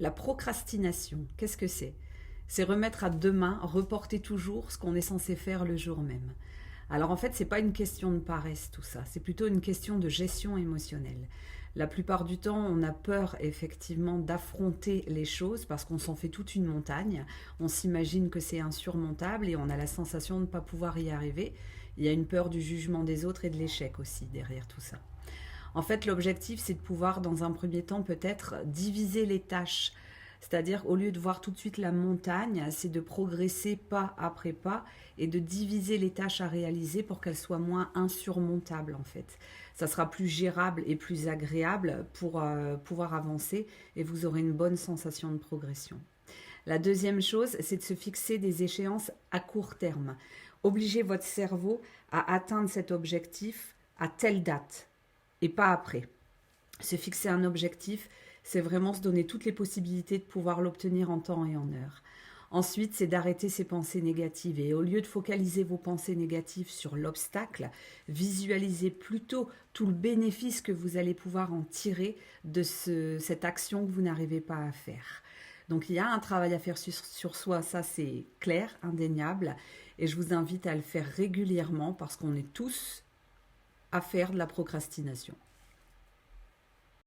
La procrastination, qu'est-ce que c'est? C'est remettre à demain, reporter toujours ce qu'on est censé faire le jour même. Alors en fait, c'est pas une question de paresse tout ça, c'est plutôt une question de gestion émotionnelle. La plupart du temps, on a peur effectivement d'affronter les choses parce qu'on s'en fait toute une montagne. On s'imagine que c'est insurmontable et on a la sensation de ne pas pouvoir y arriver. Il y a une peur du jugement des autres et de l'échec aussi derrière tout ça. En fait, l'objectif, c'est de pouvoir, dans un premier temps, peut-être diviser les tâches. C'est-à-dire, au lieu de voir tout de suite la montagne, c'est de progresser pas après pas et de diviser les tâches à réaliser pour qu'elles soient moins insurmontables, en fait. Ça sera plus gérable et plus agréable pour pouvoir avancer et vous aurez une bonne sensation de progression. La deuxième chose, c'est de se fixer des échéances à court terme. Obligez votre cerveau à atteindre cet objectif à telle date et pas après. Se fixer un objectif, c'est vraiment se donner toutes les possibilités de pouvoir l'obtenir en temps et en heure. Ensuite, c'est d'arrêter ses pensées négatives et au lieu de focaliser vos pensées négatives sur l'obstacle, visualisez plutôt tout le bénéfice que vous allez pouvoir en tirer de cette action que vous n'arrivez pas à faire. Donc il y a un travail à faire sur soi, ça c'est clair, indéniable, et je vous invite à le faire régulièrement parce qu'on est tous à faire de la procrastination.